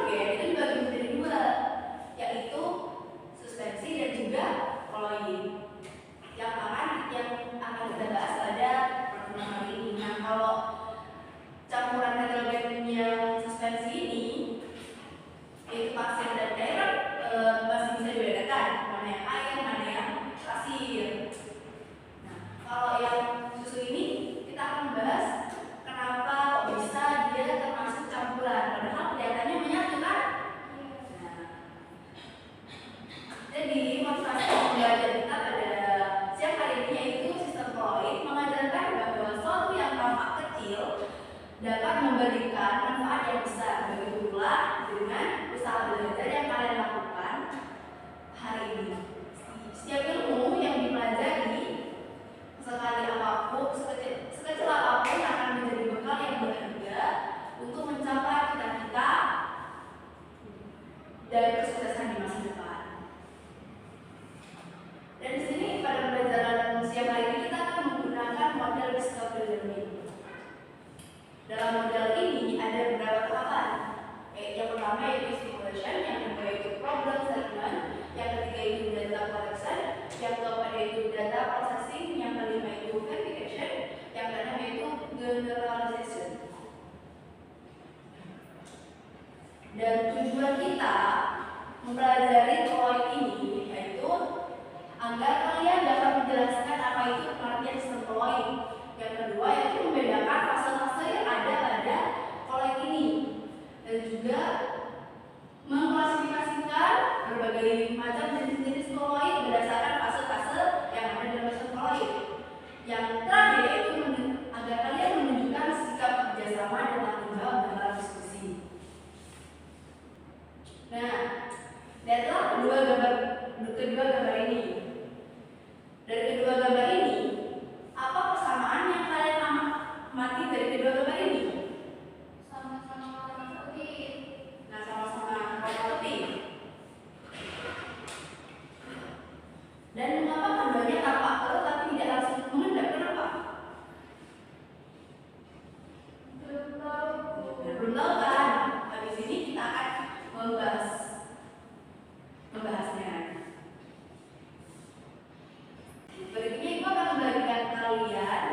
hidrogen itu dibagi menjadi dua, yaitu suspensi dan juga koloid. Yang akan kita bahas pada pertemuan kali ini. Nah, kalau campuran hidrogen yang suspensi ini, yaitu pasir dan air, masih bisa dibedakan mana yang air, mana yang pasir. Nah, kalau yang susu ini kita akan bahas kenapa kok bisa dia termasuk campuran, padahal kelihatannya menyatu kan? Nah, jadi motivasi belajar kita pada siang hari ini yaitu sistem koloid mengajarkan bahwa suatu yang tampak kecil dapat memberikan manfaat yang besar. Begitu pula dengan usaha belajar yang kalian lakukan hari ini. Setiap ilmu yang dipelajari sekecil apapun akan menjadi bekal yang berharga untuk mencapai cita-cita dan kesuksesan di masa depan. Dan di sini pada pelajaran siang hari ini kita akan menggunakan model discovery learning. Dalam model ini ada beberapa tahapan. Yang pertama yaitu simulation, yang kedua yaitu problem statement, yang ketiga itu data collection, yang keempat yaitu data processing, yang kelima itu verification, yang keenam yaitu generalization. Dan tujuan kita mempelajari koloid ini yaitu agar kalian dapat menjelaskan apa itu pengertian sistem koloid. Yang kedua yaitu membedakan fase-fase yang ada pada koloid ini, dan juga mengklasifikasikan berbagai macam jenis-jenis koloid berdasarkan fase-fase yang ada dalam sistem koloid. Yang terakhir yaitu agar kalian menunjukkan sikap kerjasama dan tanggung jawab dalam diskusi. Nah, lihatlah kedua gambar ini. Dari kedua gambar ini, apa persamaan yang kalian amati dari kedua gambar ini? Sama-sama warna putih. Nah, sama-sama warna putih. Dan mengapa keduanya tampak gelap tapi tidak langsung mengendap? Kenapa? Belum tahu kan? Habis ini kita akan membahasnya. Berikutnya Ibu akan membagikan kalian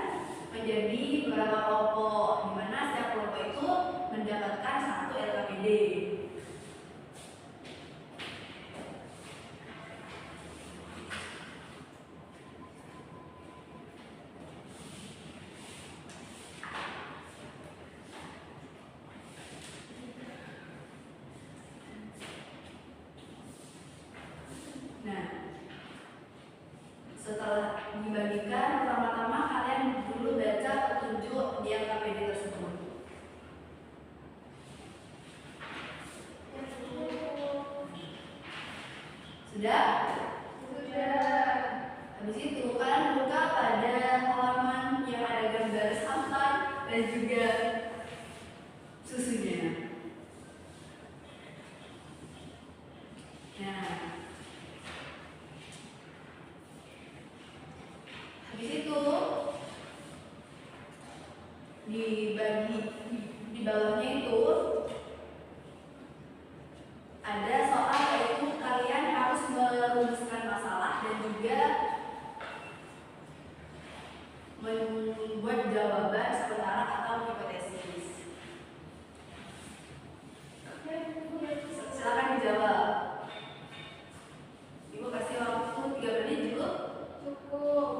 menjadi beberapa kelompok, di mana setiap kelompok itu mendapatkan satu LKPD. Nah, setelah dibagikan, pertama-tama kalian dulu baca petunjuk di LKPD tersebut. Sudah? Sudah. Habis itu kalian buka pada halaman yang ada gambar santan dan juga susunya. Nah, habis itu dibagi di bawahnya itu ada soal yaitu kalian harus merumuskan masalah dan juga membuat jawaban sementara atau hipotesis. Silakan dijawab. Ibu kasih waktu 3 menit dulu. Cukup.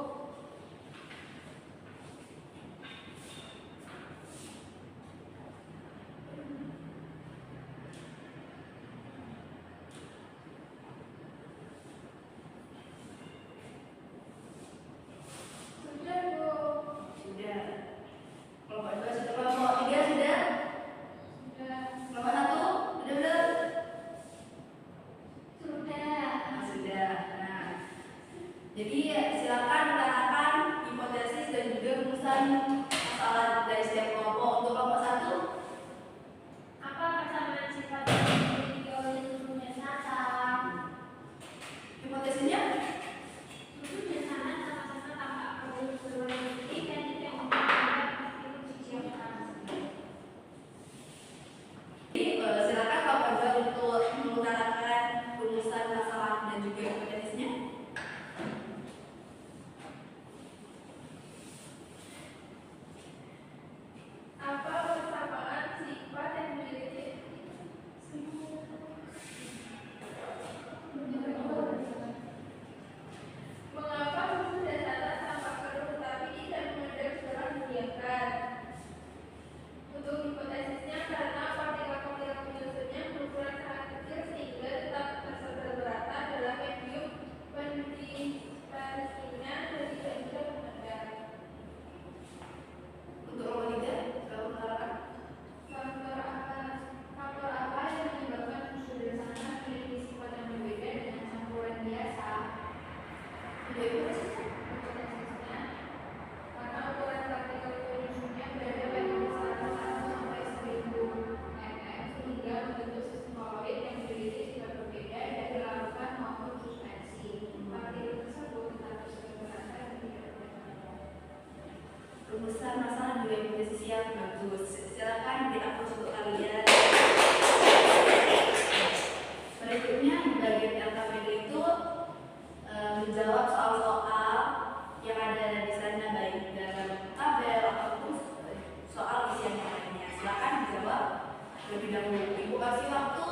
kasih waktu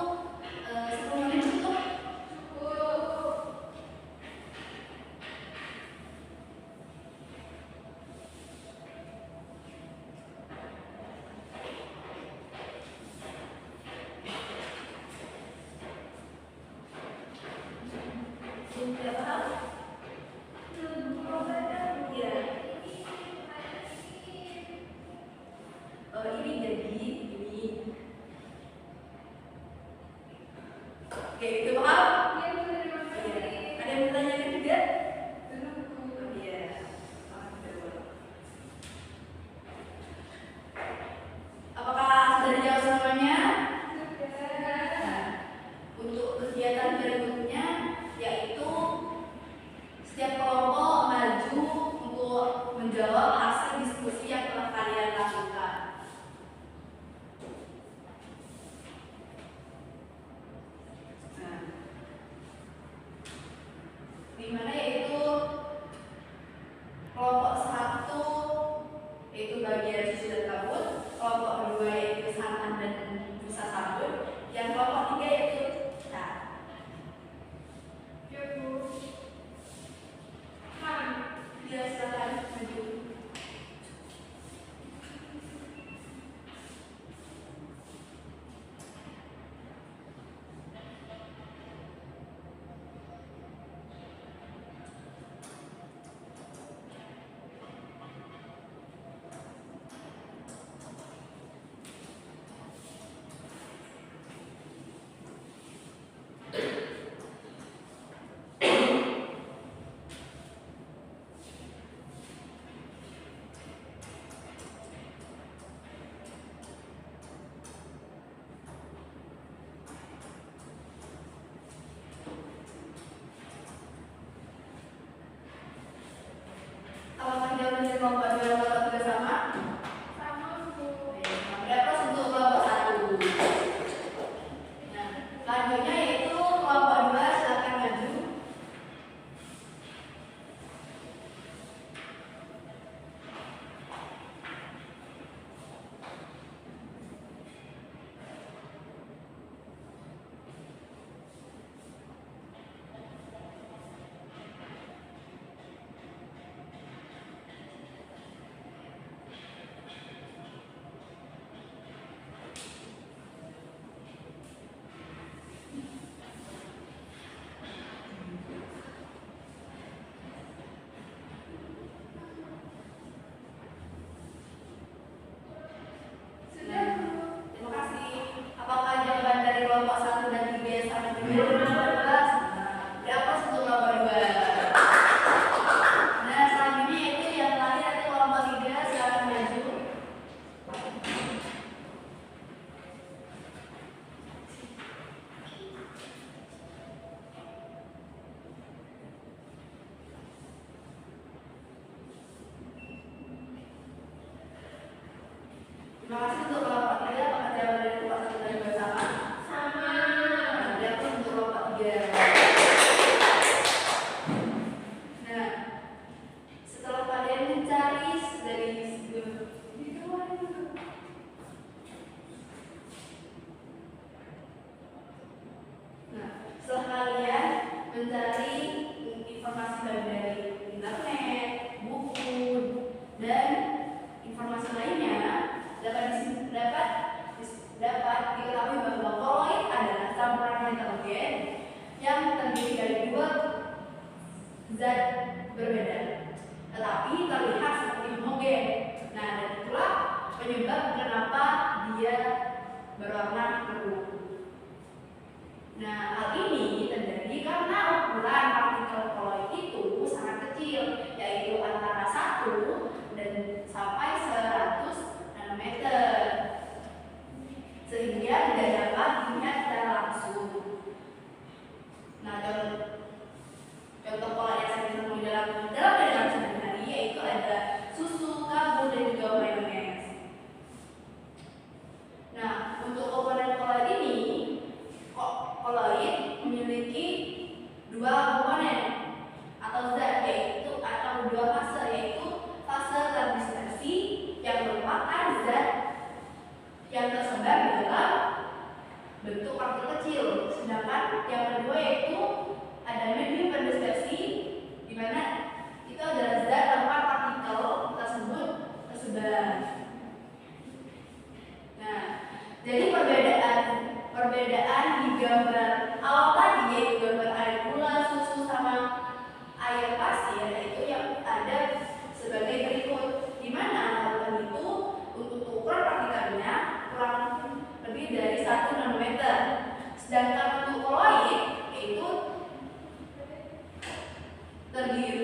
10 menit cukup. Sudah paham? Ya. Oh, ini jadi ini. Oke, itu paham? Ada yang bertanya juga? Iya. Apakah sudah dijawab semuanya? Nah, untuk kegiatan berikutnya yaitu setiap kelompok maju untuk menjawab hasil diskusi yang telah kalian lakukan. Nah, dimana yaitu kelompok 1 yaitu bagian susu dan kabut, kelompok 2 yaitu santan dan busa sabun, yang kelompok 3 yaitu cat. Ya, silakan maju. Apakah jawabannya kelompok 2 dan kelompok 3 sama? Berapa untuk kelompok 1? Nah, selanjutnya yaitu kelompok 2, silakan maju. Terima kasih. Apakah jawaban dari kelompok 1 dan 3 sama dengan kelompok 2? Berapa untuk kelompok 2? Nah, selanjutnya itu yang terakhir ada kelompok 3, silakan maju. Terima kasih untuk kelompok 3. Apakah jawaban dari kelompok 1 dan 2 sama? Berapa untuk kelompok 3? Nah, setelah kalian mencari dari setelah kalian mencari informasi dari internet, buku, dan informasi lainnya, dapat diketahui bahwa koloid adalah campuran nitrogen yang terdiri dari 2 zat berbeda, tetapi terlihat seperti homogen. Nah, dan itulah penyebab kenapa dia berwarna biru. Nah, hal ini terjadi karena ukuran partikel koloid itu sangat kecil, yaitu antara 1 dan sampai 100 nanometer, sehingga tidak dapat dilihat secara langsung. Nah, contoh koloid yang saya bisa temui dalam kehidupan sehari-hari yaitu ada susu, kabut, dan juga mayones. Nah, untuk komponen koloid ini, koloid memiliki 2 komponen atau zat, yaitu atau 2 fase, yaitu fase berbentuk partikel kecil. Sedangkan yang kedua yaitu ada medium berdispersi, di mana itu adalah zat tempat partikel tersebut tersebar. Nah, jadi perbedaan di gambar awal tadi yaitu gambar air gula, susu sama air pasir, itu yang ada sebagai berikut, di mana larutan itu untuk ukuran partikelnya kurang lebih dari 1 nanometer. Sedangkan untuk koloid itu terdiri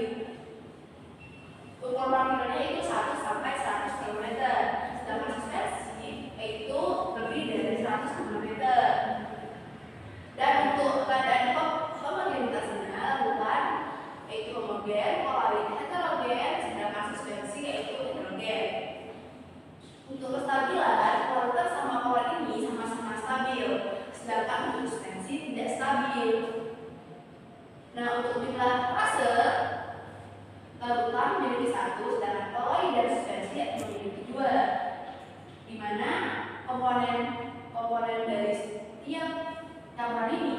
ukuran partikelnya itu 1 sampai 100 nanometer. Sedangkan suspensi itu lebih dari 100 nanometer. Dan untuk keadaan homogenitasnya larutan yaitu homogen, koloid heterogen, sedangkan suspensi yaitu heterogen. Untuk kestabilan, larutan sama koloid ini sama-sama stabil, sedangkan untuk suspensi tidak stabil. Nah, untuk jumlah fase larutan memiliki 1, sedangkan koloid dan suspensi memiliki 2, di mana komponen dari setiap campuran ini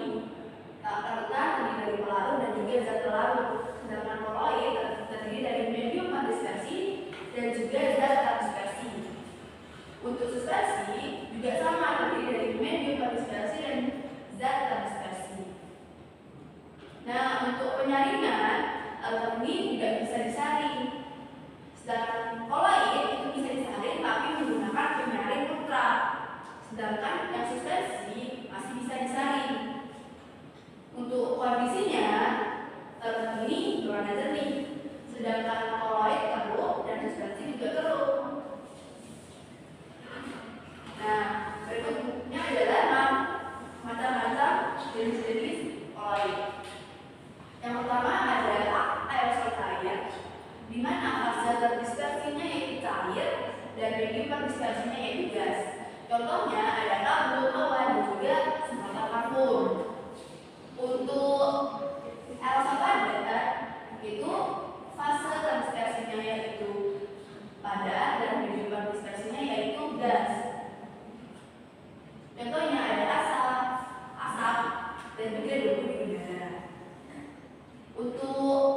larutan terdiri dari pelarut dan juga zat pelarut. Sedangkan koloid terdiri dari medium berdispersi dan juga zat transversi. Untuk suspensi juga sama, terdiri dari medium berdispersi dan zat transversi. Nah, untuk penyaringan larutan ini tidak bisa disaring. Sedangkan koloid itu bisa disaring tapi menggunakan penyaring ultra. Sedangkan yang suspensi masih bisa disaring. Untuk kondisinya larutan ini berwarna jernih, sedangkan koloid keruh dan suspensi juga keruh. Nah, berikutnya adalah macam-macam jenis-jenis koloid. Yang pertama adalah aerosol cair, di mana fase terdispersinya yaitu cair dan medium berdispersinya yaitu gas. Contohnya ada kabut, awan, dan juga semprotan parfum. Untuk aerosol padat itu fase terdispersinya yaitu padat dan medium berdispersinya yaitu gas. Contohnya ada asap, dan juga debu di udara. Untuk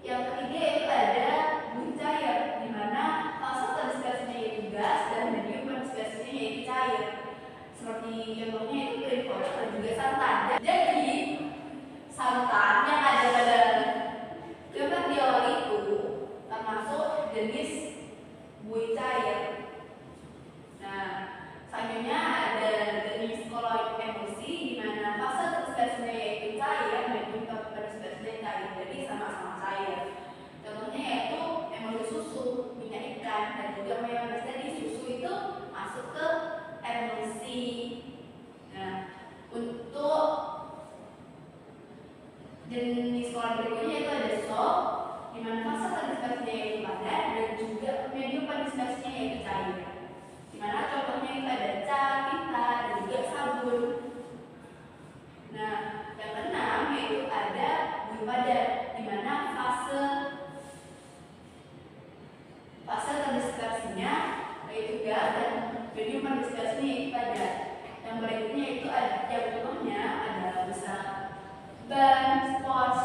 yang ketiga itu ada buih cair, di mana fase terdispersinya yaitu gas dan medium berdispersinya yaitu cair. Seperti contohnya itu krim dan juga santan. Jadi santan yang ada pada gambar di awal itu termasuk jenis buih cair. Nah, selanjutnya ada jenis koloid emulsi, di mana fase terdispersinya yaitu cair dan medium berdispersinya cair, jadi sama-sama cair. Contohnya yaitu emulsi susu, minyak ikan, dan juga mayones. Jadi susu itu masuk ke emulsi. Nah, untuk jenis koloid berikutnya itu ada sop, di mana fase terdispersinya yaitu padat dan juga medium berdispersinya yaitu cair. Di mana contohnya itu ada cat, tinta, dan juga sabun. Nah, yang keenam yaitu ada buih padat, di mana fase terdispersinya yaitu gas dan medium berdispersinya yaitu padat. Yang berikutnya itu ada yang contohnya adalah bisa ban, spons,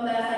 pembahasan